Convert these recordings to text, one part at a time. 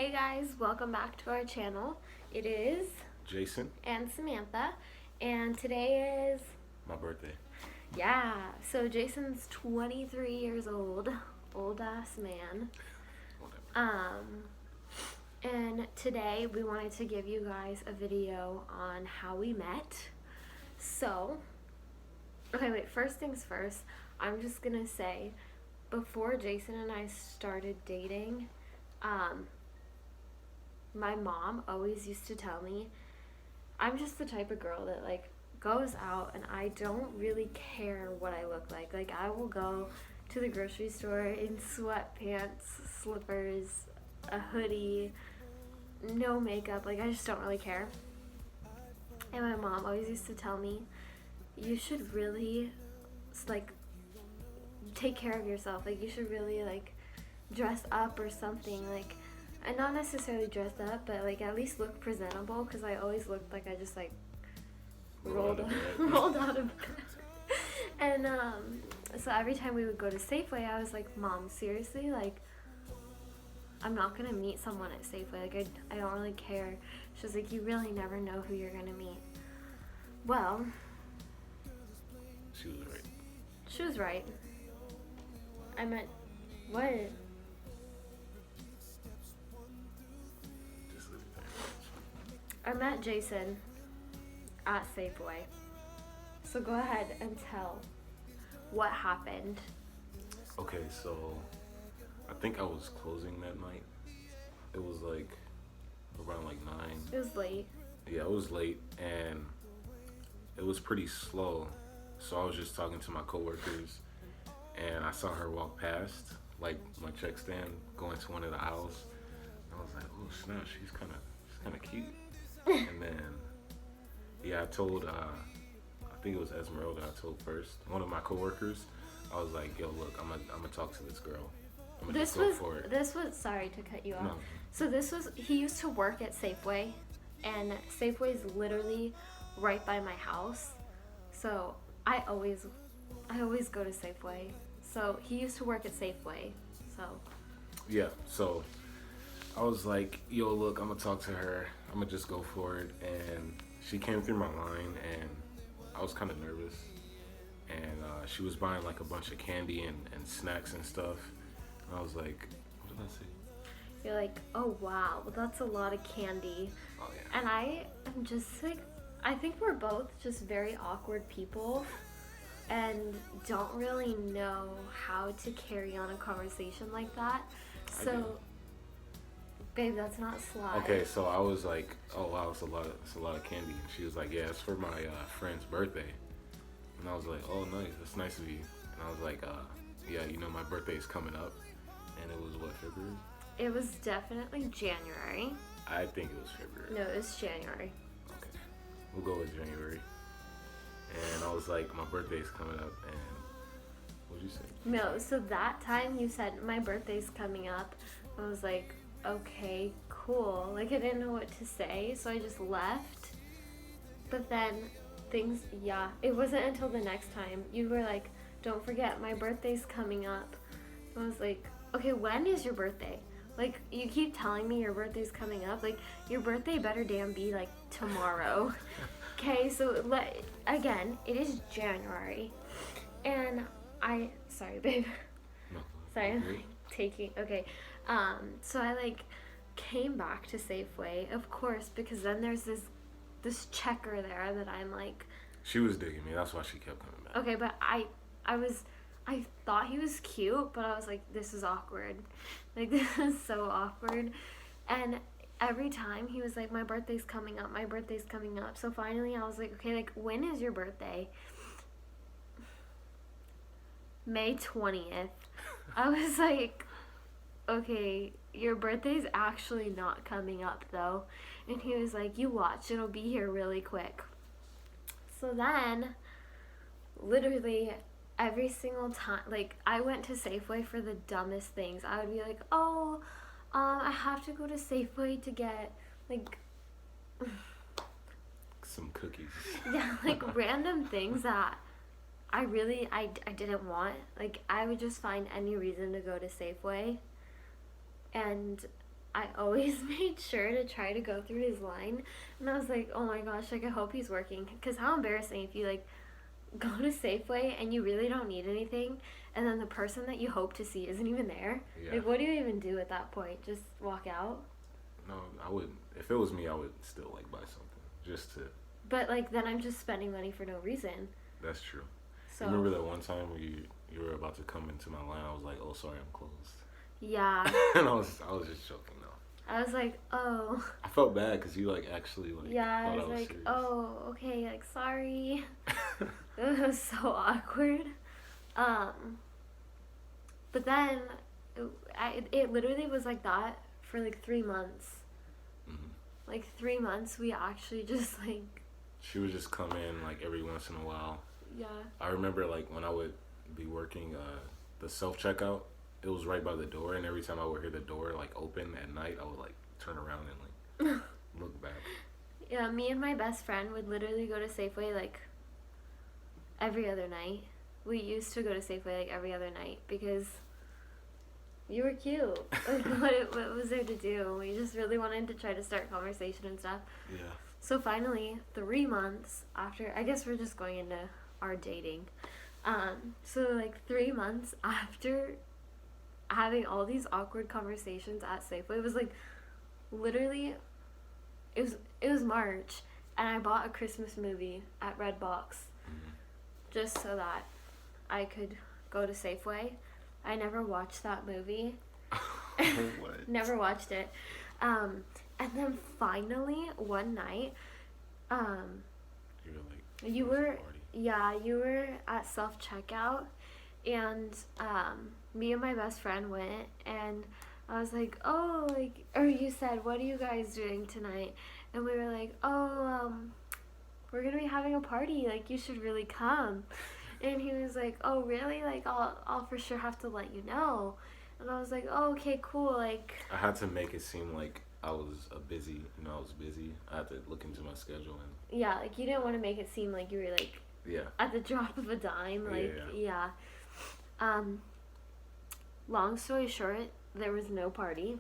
Hey guys, welcome back to our channel. It is Jason, and Samantha, and today is my birthday. so Jason's 23 years old, old ass man. Whatever. And today we wanted to give you guys a video on how we met. So, okay, wait, first things first, I'm just gonna say, before Jason and I started dating, my mom always used to tell me, I'm just the type of girl that like goes out and I don't really care what I look like. Like I will go to the grocery store in sweatpants, slippers, a hoodie, no makeup. Like I just don't really care. And my mom always used to tell me, you should really like take care of yourself. Like you should really like dress up or something. Like and not necessarily dressed up, but like at least look presentable, because I always looked like I just like rolled out of bed. And so every time we would go to Safeway, I was like, Mom, seriously, like I'm not gonna meet someone at Safeway. Like I don't really care. She was like, you really never know who you're gonna meet. Well, She was right. she was right. I meant what? Just leave it there. I met Jason at Safeway. So go ahead and tell what happened. Okay, so I think I was closing that night. It was like around like 9. It was late. Yeah, it was late and it was pretty slow. So I was just talking to my coworkers and I saw her walk past, like my check stand, going to one of the aisles. I was like, oh snap, she's kind of cute. And then, yeah, I told, I think it was Esmeralda I told first, one of my coworkers. I was like, yo, look, I'm gonna talk to this girl. I'm gonna just go for it. This was, sorry to cut you off. No. So he used to work at Safeway, and Safeway is literally right by my house. So I always go to Safeway. So he used to work at Safeway. So Yeah, so I was like, yo, look, I'm gonna talk to her. I'm gonna just go for it. And she came through my line, and I was kind of nervous. And she was buying like a bunch of candy and snacks and stuff. And I was like, what did I say? you're like, oh wow, that's a lot of candy. Oh, yeah. And I am just like, I think we're both just very awkward people and don't really know how to carry on a conversation like that. I So, do. babe, that's not sly. Okay, so I was like, oh wow, it's a lot of candy. And she was like, yeah, it's for my friend's birthday. And I was like, oh nice, that's nice of you. And I was like, yeah, you know my birthday is coming up. And it was what, February? It was definitely January. I think it was February. No, it was January. Okay, we'll go with January. And I was like, my birthday's coming up, and what'd you say? No, so that time you said, my birthday's coming up. I was like, okay, cool. Like, I didn't know what to say, so I just left. But then it wasn't until the next time. You were like, don't forget, my birthday's coming up. I was like, okay, when is your birthday? Like, you keep telling me your birthday's coming up. Like, your birthday better damn be, like, tomorrow. Okay, so, again, it is January. And sorry, babe. No. Sorry, I'm, Okay. like, okay. So I, like, came back to Safeway, of course, because then there's this checker there that I'm like, She was digging me. That's why she kept coming back. okay, but I thought he was cute, but I was like, this is awkward. Like, this is so awkward. And every time he was like, my birthday's coming up. So finally I was like, okay, like, when is your birthday? May 20th. I was like, okay, your birthday's actually not coming up though. And he was like, you watch, it'll be here really quick. So then, literally every single time, like, I went to Safeway for the dumbest things. I would be like, oh, I have to go to Safeway to get, like, Some cookies. yeah, like, random things that I didn't want. Like, I would just find any reason to go to Safeway. And I always made sure to try to go through his line. And I was like, oh my gosh, like, I hope he's working. Because how embarrassing if you, like, go to Safeway and you really don't need anything, and then the person that you hope to see isn't even there. Yeah. Like, what do you even do at that point? Just walk out? No, I wouldn't. If it was me, I would still, like, buy something. Just to... But, like, then I'm just spending money for no reason. That's true. So. Remember that one time where you were about to come into my line? I was like, oh, sorry, I'm closed. Yeah. And I was just joking, though. I was like, oh. I felt bad because you, like, actually, like, Yeah, I thought was like, serious. oh, okay, like, sorry. It was so awkward. But then, it literally was like that for, like, 3 months. Mm-hmm. Like, 3 months, we actually just, like... She would just come in, like, every once in a while. Yeah. I remember, like, when I would be working the self-checkout, it was right by the door, and every time I would hear the door, like, open at night, I would, like, turn around and, like, look back. Yeah, me and my best friend would literally go to Safeway, like, every other night. We used to go to Safeway, like, every other night, because you were cute. Like, what was there to do? We just really wanted to try to start conversation and stuff. Yeah. So finally, 3 months after, I guess we're just going into our dating. So, like, 3 months after having all these awkward conversations at Safeway, it was, like, literally, it was March, and I bought a Christmas movie at Redbox, Mm-hmm. just so that I could go to Safeway. I never watched that movie. What? Never watched it. And then finally, one night, you were at self-checkout, and me and my best friend went, and I was like, oh, like, or you said, what are you guys doing tonight? And we were like, oh, we're gonna be having a party, like, you should really come. And he was like, oh, really? Like, I'll for sure have to let you know. And I was like, oh, okay, cool, like... I had to make it seem like I was busy. I was busy. I had to look into my schedule and... Yeah, like, you didn't want to make it seem like you were, like... Yeah. At the drop of a dime, like, yeah. Long story short, there was no party.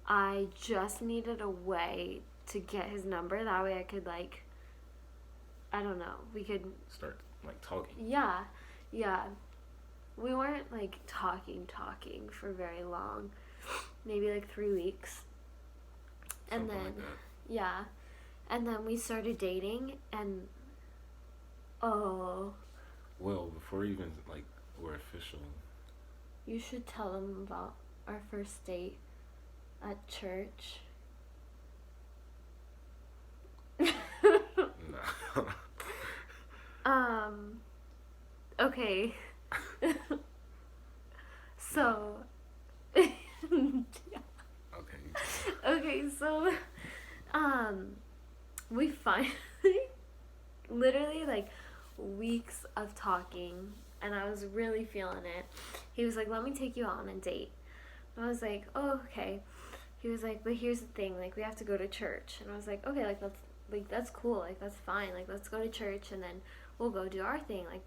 I just needed a way to get his number. That way I could, like... I don't know. We could... Start, like, talking. Yeah. We weren't, like, talking for very long. Maybe, like, 3 weeks. And Something then, like that. yeah. And then we started dating, and, oh. Well, before even, like, we're official. You should tell them about our first date at church. No. Okay. So, okay, so, we finally, literally, like, weeks of talking, and I was really feeling it. He was like, let me take you out on a date. And I was like, oh, okay. He was like, but here's the thing, like, we have to go to church. And I was like, okay, that's cool, like, that's fine, like, let's go to church, and then we'll go do our thing. Like,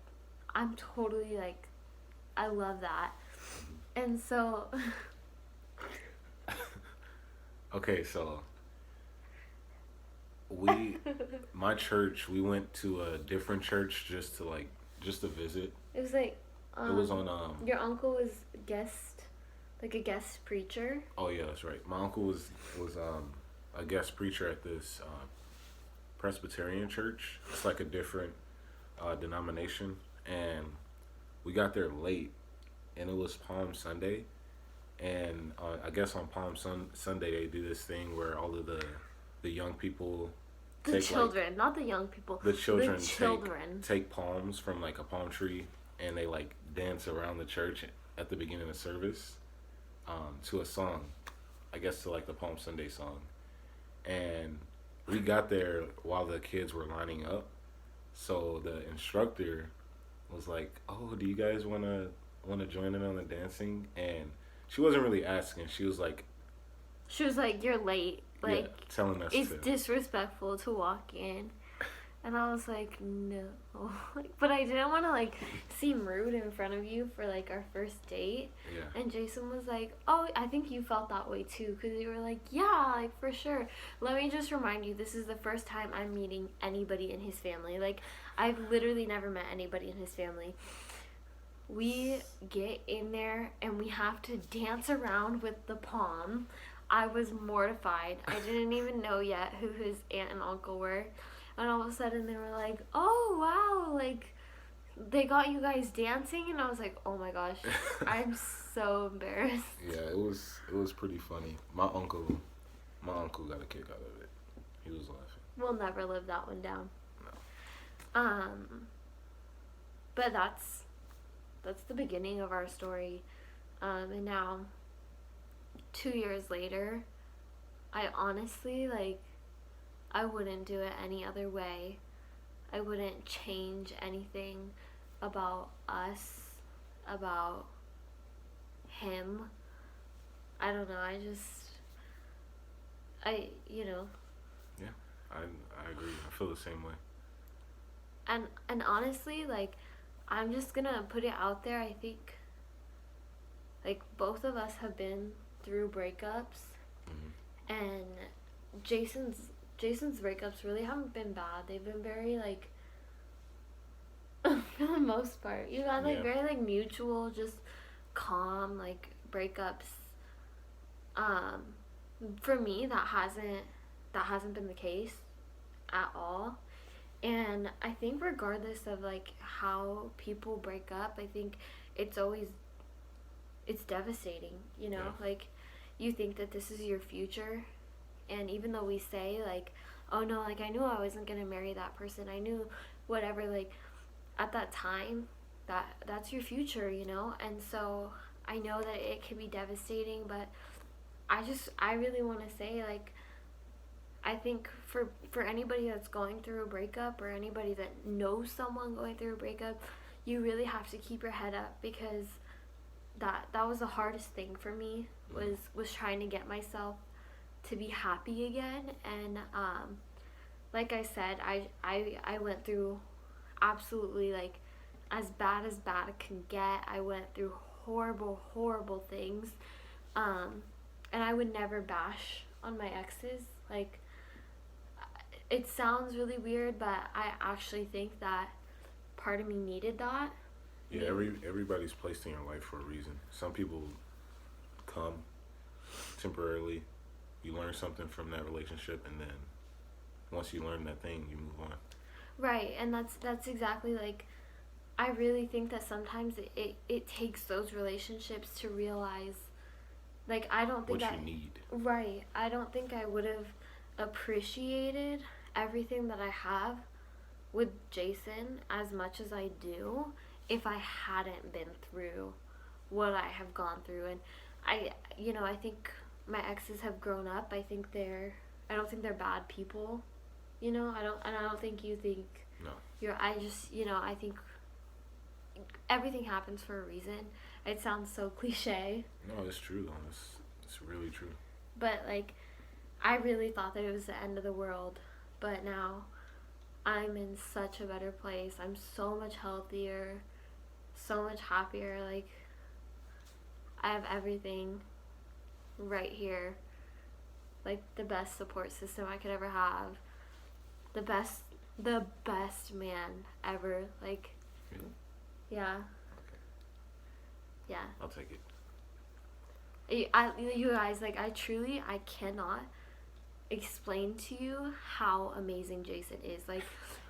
I'm totally, like, I love that. And so... Okay, so... My church, we went to a different church just to visit. It was like... it was on, your uncle was a guest preacher. Oh, yeah, that's right. My uncle was a guest preacher at this Presbyterian church. It's like a different denomination, and we got there late, and it was Palm Sunday, and I guess on Palm Sunday they do this thing where all of the young people Not the young people. The children take palms from, like, a palm tree, and they, like, dance around the church at the beginning of service to a song, I guess to, like, the Palm Sunday song. And we got there while the kids were lining up, so the instructor was like, oh, do you guys want to join in on the dancing? And she wasn't really asking. She was like, you're late. Like, telling us it's disrespectful to walk in. And I was like, no. But I didn't want to, like, seem rude in front of you for, like, our first date. Yeah. And Jason was like, oh, I think you felt that way, too. Because you were like, yeah, like, for sure. Let me just remind you, this is the first time I'm meeting anybody in his family. Like, I've literally never met anybody in his family. We get in there, and we have to dance around with the palm. I was mortified. I didn't even know yet who his aunt and uncle were. And all of a sudden they were like, oh, wow, like, they got you guys dancing? And I was like, oh my gosh, I'm so embarrassed. Yeah, it was pretty funny. My uncle got a kick out of it. He was laughing. We'll never live that one down. No. But that's the beginning of our story. And now, 2 years later, I honestly, like, I wouldn't do it any other way. I wouldn't change anything about us, about him. I don't know, Yeah, I agree. I feel the same way. And honestly, like, I'm just gonna put it out there. I think, like, both of us have been through breakups, and Jason's breakups really haven't been bad. They've been very, like, for the most part, you got, like, very, like, mutual, just calm, like, breakups. For me, that hasn't been the case at all. And I think regardless of, like, how people break up, I think it's devastating, you know? Yeah. Like, you think that this is your future, and even though we say, like, oh no, like, I knew I wasn't gonna marry that person, I knew whatever, like, at that time, that's your future, you know? And so I know that it can be devastating, but I really want to say, like, I think for anybody that's going through a breakup, or anybody that knows someone going through a breakup, you really have to keep your head up, because that was the hardest thing for me, was trying to get myself to be happy again. And like I said, I went through absolutely, like, as bad can get. I went through horrible things, and I would never bash on my exes. Like, it sounds really weird, but I actually think that part of me needed that. Yeah, everybody's placed in your life for a reason. Some people come temporarily. You learn something from that relationship, and then once you learn that thing, you move on. Right, and that's exactly, like, I really think that sometimes it takes those relationships to realize, like, I don't think what you need. Right, I don't think I would have appreciated everything that I have with Jason as much as I do if I hadn't been through what I have gone through. And I think my exes have grown up. I don't think they're bad people, you know. I don't think you think No. I think everything happens for a reason. It sounds so cliche, No, it's true though. It's really true. but, like, I really thought that it was the end of the world, but now I'm in such a better place. I'm so much healthier, so much happier. Like, I have everything right here. Like, the best support system I could ever have. The best man ever. Like, Really? yeah. Okay. Yeah. I'll take it. You guys, like, I cannot explain to you how amazing Jason is. Like,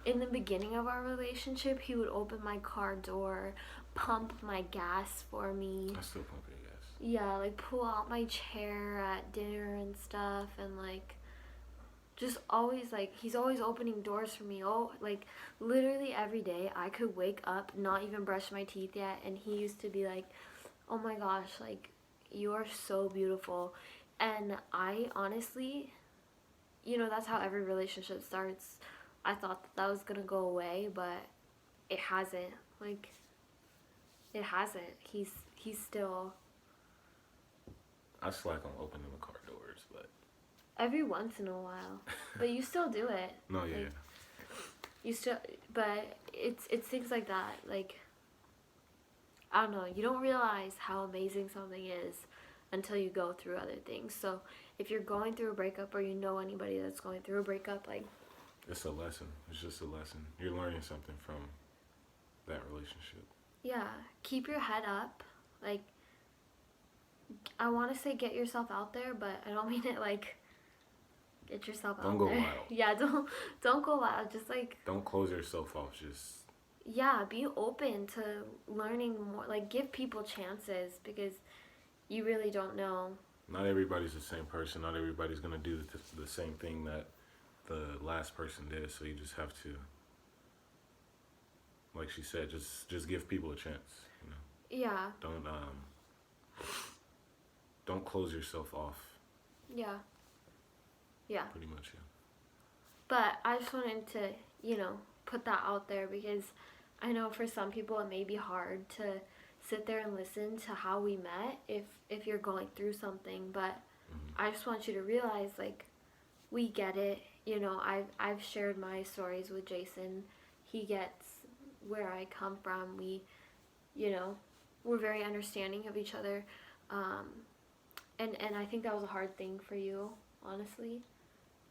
in the beginning of our relationship, he would open my car door, pump my gas for me. I still pump your gas. Yeah, like, pull out my chair at dinner and stuff, and, like, just always, like, he's always opening doors for me. Oh, like, literally every day I could wake up, not even brush my teeth yet, and he used to be like, oh my gosh, like, you are so beautiful. And I honestly, that's how every relationship starts. I thought that was gonna go away, but it hasn't. Like, it hasn't. He's still, I slack on opening the car doors, but every once in a while, but you still do it. no, yeah. Like, You still, but it's things like that. Like, I don't know. You don't realize how amazing something is until you go through other things. So if you're going through a breakup or you know anybody that's going through a breakup, like, It's a lesson. It's just a lesson. You're learning something from that relationship. yeah, keep your head up. Like, I want to say get yourself out there, but I don't mean it like get yourself Don't out go there. wild. Yeah, don't go wild. Just like, Don't close yourself off. Just yeah, be open to learning more. Like, give people chances because you really don't know. not everybody's the same person. Not everybody's gonna do the same thing that the last person did. So you just have to, like she said, just give people a chance. You know, Yeah, don't close yourself off. yeah, yeah. Pretty much, yeah. But I just wanted to, put that out there because I know for some people it may be hard to sit there and listen to how we met if you're going through something. But I just want you to realize, like, we get it. I've shared my stories with Jason. He gets where I come from. We're very understanding of each other. And I think that was a hard thing for you, honestly,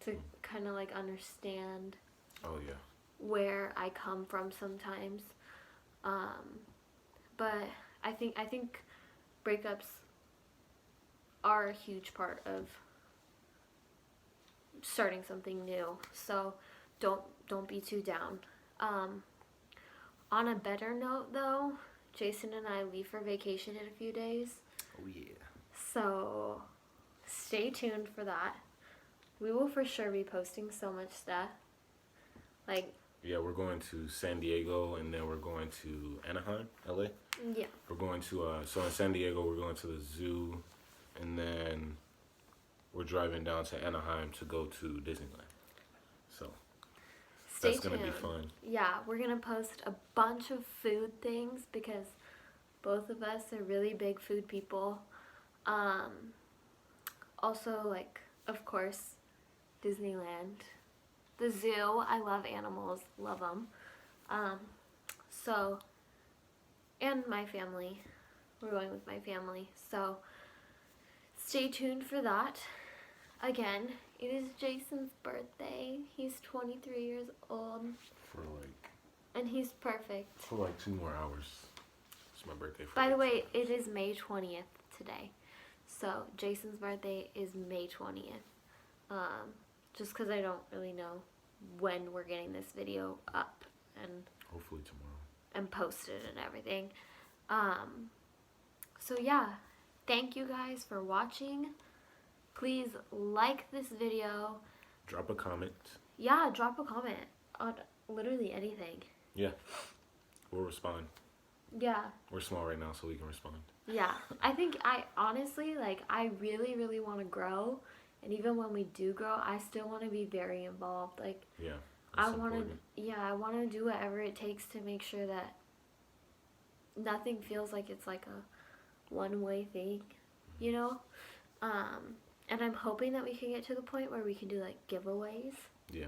to kind of like understand Oh yeah. where I come from sometimes. But I think breakups are a huge part of starting something new. So don't be too down. On a better note though, Jason and I leave for vacation in a few days. Oh yeah. So stay tuned for that. We will for sure be posting so much stuff. Like, Yeah, we're going to San Diego and then we're going to Anaheim, LA. yeah. We're going to so in San Diego we're going to the zoo, and then we're driving down to Anaheim to go to Disneyland. So Stay that's tuned. gonna be fun. Yeah, we're gonna post a bunch of food things because both of us are really big food people. Also, like, of course, Disneyland, the zoo. I love animals, love them. So, and my family. We're going with my family. So, stay tuned for that. Again, it is Jason's birthday. He's 23 years old, and he's perfect. For like 2 more hours. It's my birthday. By the way, it is May 20th today. So, Jason's birthday is May 20th. Just because I don't really know when we're getting this video up and Hopefully tomorrow. posted and everything. So yeah, thank you guys for watching. Please like this video. Drop a comment. Yeah, drop a comment on literally anything. Yeah. We'll respond. Yeah. We're small right now, so we can respond. Yeah, I honestly, like, I really, really want to grow. And even when we do grow, I still want to be very involved. Like, Yeah. I want to do whatever it takes to make sure that nothing feels like it's like a one-way thing, you know? And I'm hoping that we can get to the point where we can do, like, giveaways. Yeah.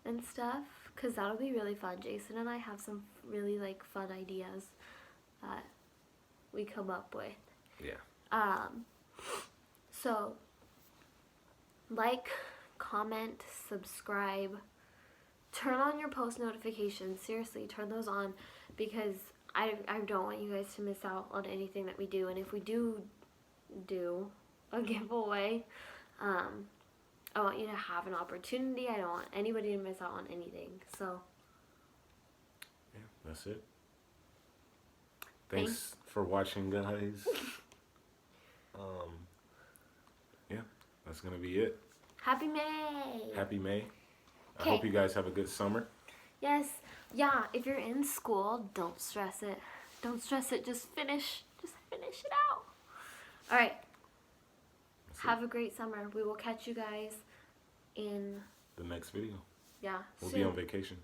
And stuff, because that'll be really fun. Jason and I have some really, like, fun ideas that we come up with. Yeah. So, like, comment, subscribe, turn on your post notifications. Seriously, turn those on, because I don't want you guys to miss out on anything that we do. And if we do a giveaway, I want you to have an opportunity. I don't want anybody to miss out on anything. So, Yeah, that's it. Thanks for watching, guys. Yeah, that's gonna be it. Happy May! Happy May. I 'Kay. hope you guys have a good summer. Yes. Yeah, if you're in school, don't stress it. Don't stress it. Just finish it out. All right. That's Have it. a great summer. We will catch you guys in, The next video. yeah, We'll soon. be on vacation.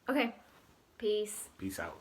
Okay. Peace. Peace out.